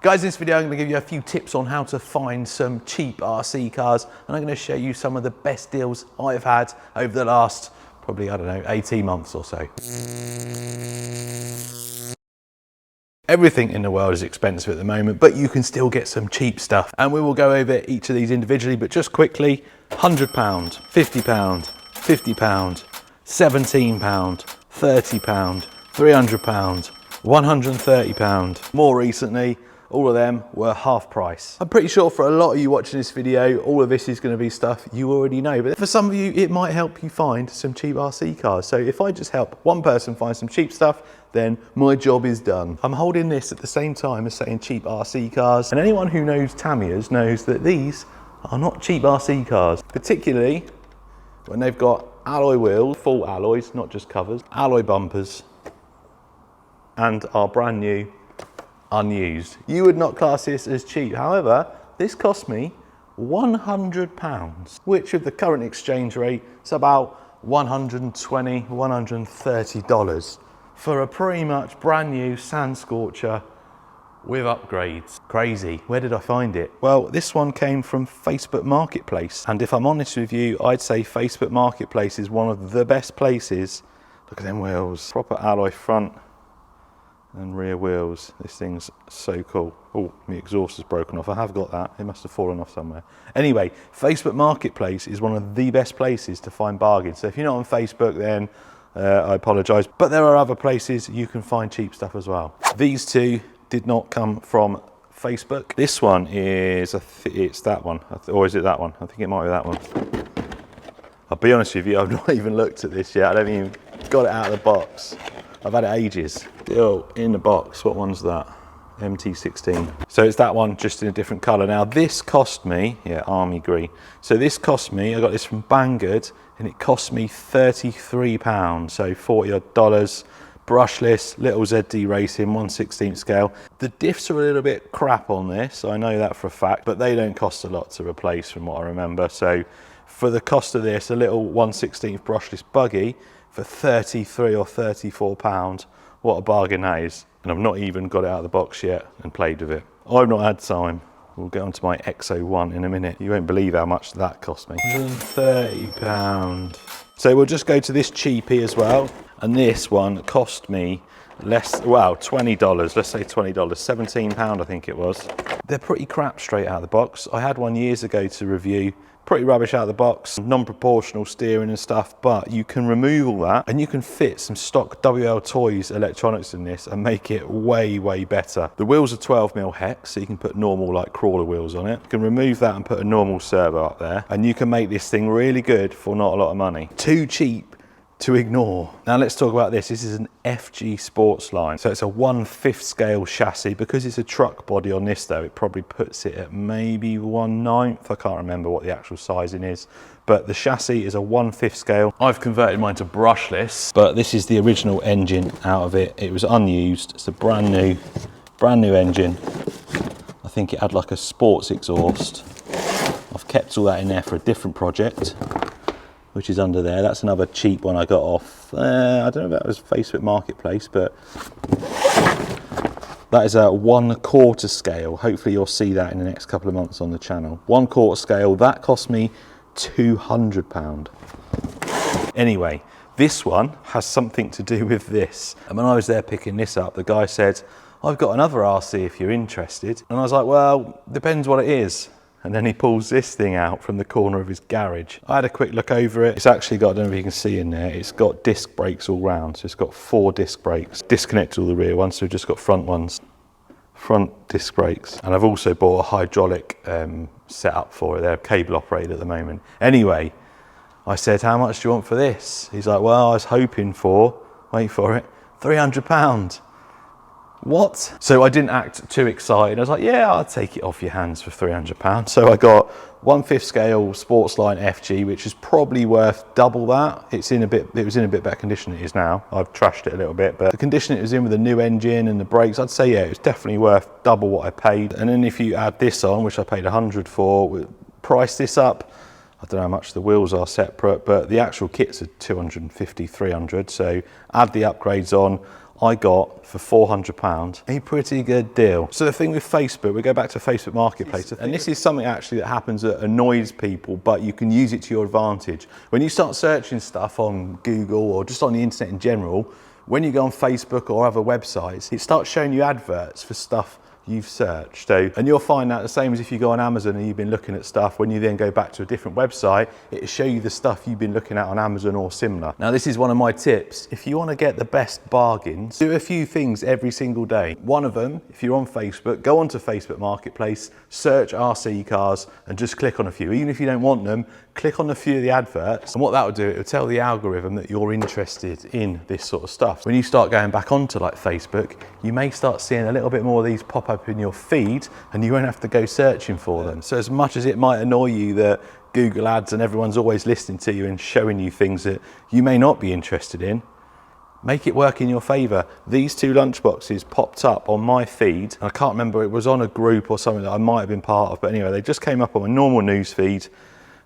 Guys, in this video, I'm going to give you a few tips on how to find some cheap RC cars, and I'm going to show you some of the best deals I've had over the last, probably, I don't know, 18 months or so. Everything in the world is expensive at the moment, but you can still get some cheap stuff. And we will go over each of these individually, but just quickly, £100, £50, £50, £17, £30, £300, £130. More recently, all of them were half price. I'm pretty sure for a lot of you watching this video, all of this is going to be stuff you already know, but for some of you, it might help you find some cheap RC cars. So if I just help one person find some cheap stuff, then my job is done. I'm holding this at the same time as saying cheap RC cars, and anyone who knows Tamiya's knows that these are not cheap RC cars, particularly when they've got alloy wheels, full alloys, not just covers, alloy bumpers, and are brand new, unused. You would not class this as cheap. However, this cost me £100, which with the current exchange rate, is about $120, $130 for a pretty much brand new sand scorcher with upgrades. Crazy. Where did I find it? Well, this one came from Facebook Marketplace. And if I'm honest with you, I'd say Facebook Marketplace is one of the best places. Look at them wheels. Proper alloy front and rear wheels. This thing's so cool. Oh, my exhaust is broken off. I have got that. It must have fallen off somewhere. Anyway, Facebook Marketplace is one of the best places to find bargains. So if you're not on Facebook, then I apologise. But there are other places you can find cheap stuff as well. These two did not come from Facebook. This one is, it's that one. Or is it that one? I think it might be that one. I'll be honest with you, I've not even looked at this yet. I don't even got it out of the box. I've had it ages. Still in the box. What one's that? MT16. So it's that one, just in a different colour. Now this cost me, yeah, army green. So this cost me, I got this from Banggood, and it cost me £33, so $40 odd, brushless, little ZD Racing, 1/16 scale. The diffs are a little bit crap on this, I know that for a fact, but they don't cost a lot to replace from what I remember. So for the cost of this, a little 1/16 brushless buggy for £33 or £34, what a bargain that is. And I've not even got it out of the box yet and played with it. I've not had time. We'll get onto my XO1 in a minute. You won't believe how much that cost me. £130. So we'll just go to this cheapie as well. And this one cost me less, well, $20, let's say $20, £17 I think it was. They're pretty crap straight out of the box. I had one years ago to review. Pretty rubbish out of the box, non-proportional steering and stuff, but you can remove all that and you can fit some stock WL Toys electronics in this and make it way, way better. The wheels are 12mm hex, so you can put normal like crawler wheels on it. You can remove that and put a normal servo up there, and you can make this thing really good for not a lot of money. Too cheap to ignore. Now let's talk about this. This is an FG sports line. So it's a 1/5 scale chassis. Because it's a truck body on this though, it probably puts it at maybe 1/9. I can't remember what the actual sizing is, but the chassis is a 1/5 scale. I've converted mine to brushless, but this is the original engine out of it. It was unused. It's a brand new engine. I think it had like a sports exhaust. I've kept all that in there for a different project, which is under there. That's another cheap one I got off, I don't know if that was Facebook Marketplace, but that is a 1/4 scale. Hopefully you'll see that in the next couple of months on the channel. 1/4 scale, that cost me £200. Anyway, this one has something to do with this. And when I was there picking this up, the guy said, I've got another RC if you're interested. And I was like, well, depends what it is. And then he pulls this thing out from the corner of his garage. I had a quick look over it. It's actually got, I don't know if you can see in there, it's got disc brakes all round. So it's got 4 disc brakes. Disconnected all the rear ones, so we've just got front ones. Front disc brakes. And I've also bought a hydraulic setup for it. They're cable operated at the moment. Anyway, I said, how much do you want for this? He's like, well, I was hoping for, wait for it, £300. What? So I didn't act too excited. I was like, yeah, I'll take it off your hands for £300. So I got 1/5 scale Sportsline FG, which is probably worth double that. It was in a bit better condition than it is now. I've trashed it a little bit, but the condition it was in with the new engine and the brakes, I'd say, yeah, it was definitely worth double what I paid. And then if you add this on, which I paid 100 for, price this up, I don't know how much the wheels are separate, but the actual kits are 250, 300. So add the upgrades on. I got for £400 a pretty good deal. So the thing with Facebook, we go back to Facebook Marketplace, and this is something actually that happens that annoys people, but you can use it to your advantage. When you start searching stuff on Google or just on the internet in general, when you go on Facebook or other websites, it starts showing you adverts for stuff you've searched. So, and you'll find that the same as if you go on Amazon and you've been looking at stuff, when you then go back to a different website, it'll show you the stuff you've been looking at on Amazon or similar. Now, this is one of my tips. If you want to get the best bargains, do a few things every single day. One of them, if you're on Facebook, go onto Facebook Marketplace, search RC cars and just click on a few. Even if you don't want them, click on a few of the adverts, and what that will do, it will tell the algorithm that you're interested in this sort of stuff. When you start going back onto like Facebook, you may start seeing a little bit more of these pop up in your feed, and you won't have to go searching for them. So as much as it might annoy you that Google ads and everyone's always listening to you and showing you things that you may not be interested in, make it work in your favour. These two lunchboxes popped up on my feed. I can't remember, it was on a group or something that I might have been part of, but anyway, they just came up on my normal news feed.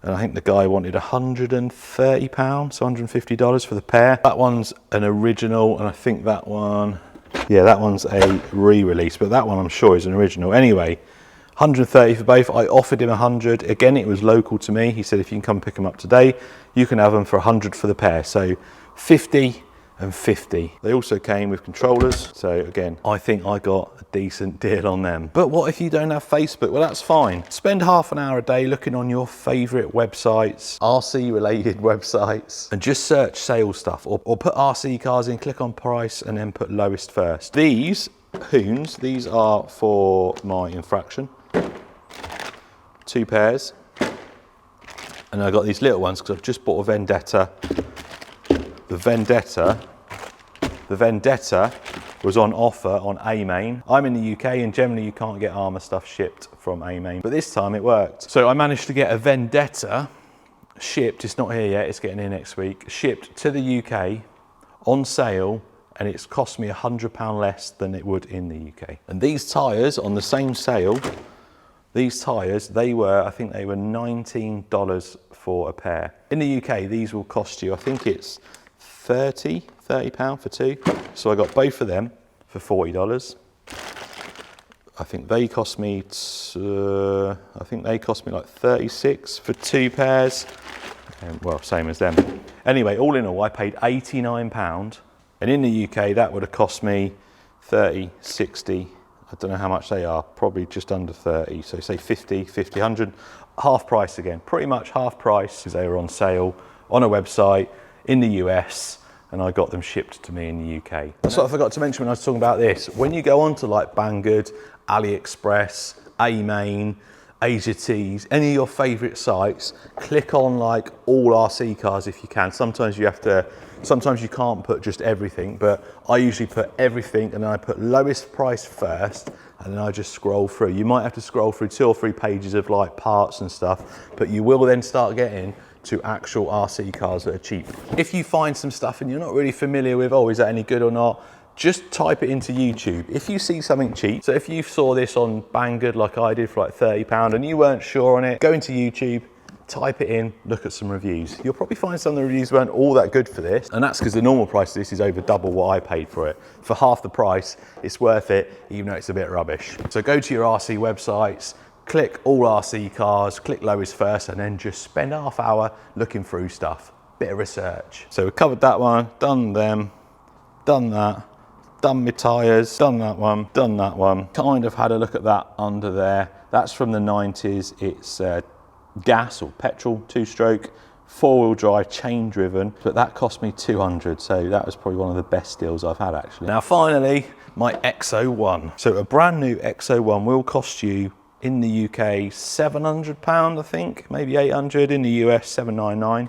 And I think the guy wanted £130, so $150 for the pair. That one's an original, and I think that one, yeah, that one's a re-release, but that one I'm sure is an original. Anyway, 130 for both. I offered him 100. Again, it was local to me. He said, if you can come pick them up today, you can have them for 100 for the pair. So 50 and 50. They also came with controllers. So again, I think I got a decent deal on them. But what if you don't have Facebook? Well, that's fine. Spend half an hour a day looking on your favorite websites, RC related websites, and just search sales stuff, or put RC cars in, click on price, and then put lowest first. These hoons, these are for my infraction. 2 pairs. And I got these little ones because I've just bought a Vendetta. The Vendetta was on offer on A-Main. I'm in the UK, and generally you can't get armour stuff shipped from A-Main, but this time it worked. So I managed to get a Vendetta shipped, it's not here yet, it's getting here next week, shipped to the UK on sale, and it's cost me £100 less than it would in the UK. And these tyres on the same sale, these tyres, I think they were $19 for a pair. In the UK, these will cost you, I think it's £30 for 2. So I got both of them for $40. I think they cost me, like 36 for 2 pairs. Well, same as them. Anyway, all in all, I paid £89. And in the UK, that would have cost me 30, 60, I don't know how much they are, probably just under 30. So say 50, 100, half price again, pretty much half price, because they were on sale on a website in the US, and I got them shipped to me in the UK. That's what I forgot to mention when I was talking about this. When you go onto like Banggood, AliExpress, A-Main, Asia Tees, any of your favourite sites, click on like all RC cars if you can. Sometimes you can't put just everything, but I usually put everything, and then I put lowest price first, and then I just scroll through. You might have to scroll through 2 or 3 pages of like parts and stuff, but you will then start getting to actual RC cars that are cheap. If you find some stuff and you're not really familiar with, oh, is that any good or not? Just type it into YouTube. If you see something cheap, so if you saw this on Banggood like I did for like £30 and you weren't sure on it, go into YouTube, type it in, look at some reviews. You'll probably find some of the reviews weren't all that good for this, and that's because the normal price of this is over double what I paid for it. For half the price, it's worth it, even though it's a bit rubbish. So go to your RC websites, click all RC cars, click lowest first, and then just spend half hour looking through stuff. Bit of research. So we covered that one, done them, done that, done my tyres, done that one, done that one. Kind of had a look at that under there. That's from the 90s. It's gas or petrol, 2-stroke, 4-wheel drive, chain driven, but that cost me 200. So that was probably one of the best deals I've had actually. Now finally, my XO1. So a brand new XO1 will cost you in the UK £700, I think, maybe 800. In the US, $799.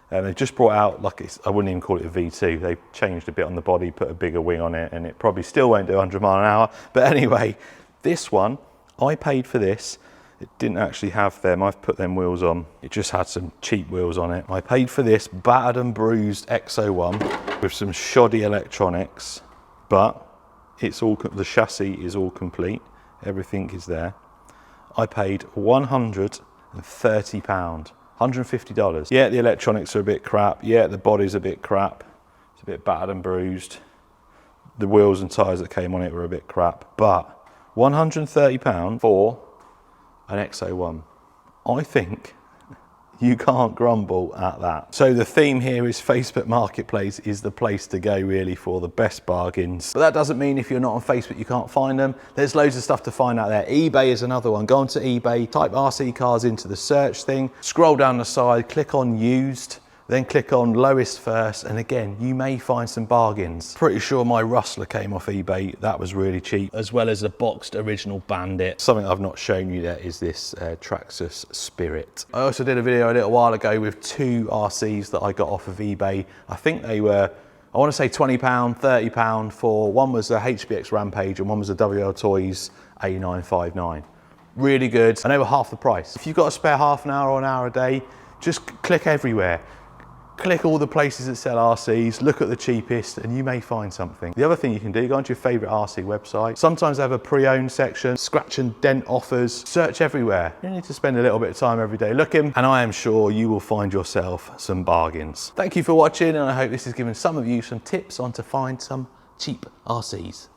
They've just brought out, I wouldn't even call it a V2. They changed a bit on the body, put a bigger wing on it, and it probably still won't do 100 mile an hour. But anyway, this one, I paid for this. It didn't actually have them. I've put them wheels on. It just had some cheap wheels on it. I paid for this battered and bruised XO1 with some shoddy electronics, but it's all, the chassis is all complete. Everything is there. I paid £130. $150. Yeah, the electronics are a bit crap. Yeah, the body's a bit crap. It's a bit battered and bruised. the wheels and tyres that came on it were a bit crap. But £130 for an XO1. I think you can't grumble at that. So the theme here is Facebook Marketplace is the place to go really for the best bargains. But that doesn't mean if you're not on Facebook you can't find them. There's loads of stuff to find out there. eBay is another one. Go onto eBay, type RC cars into the search thing, scroll down the side, click on used, then click on lowest first, and again, you may find some bargains. Pretty sure my Rustler came off eBay. That was really cheap, as well as a boxed original Bandit. Something I've not shown you yet is this Traxxas Spirit. I also did a video a little while ago with 2 RCs that I got off of eBay. I think they were, I want to say £20, £30 for, one was a HBX Rampage and one was a WL Toys A959. Really good, and they were half the price. If you've got a spare half an hour or an hour a day, just click everywhere. Click all the places that sell RCs, look at the cheapest, and you may find something. The other thing you can do, go onto your favourite RC website. Sometimes they have a pre-owned section, scratch and dent offers, search everywhere. You need to spend a little bit of time every day looking, and I am sure you will find yourself some bargains. Thank you for watching, and I hope this has given some of you some tips on to find some cheap RCs.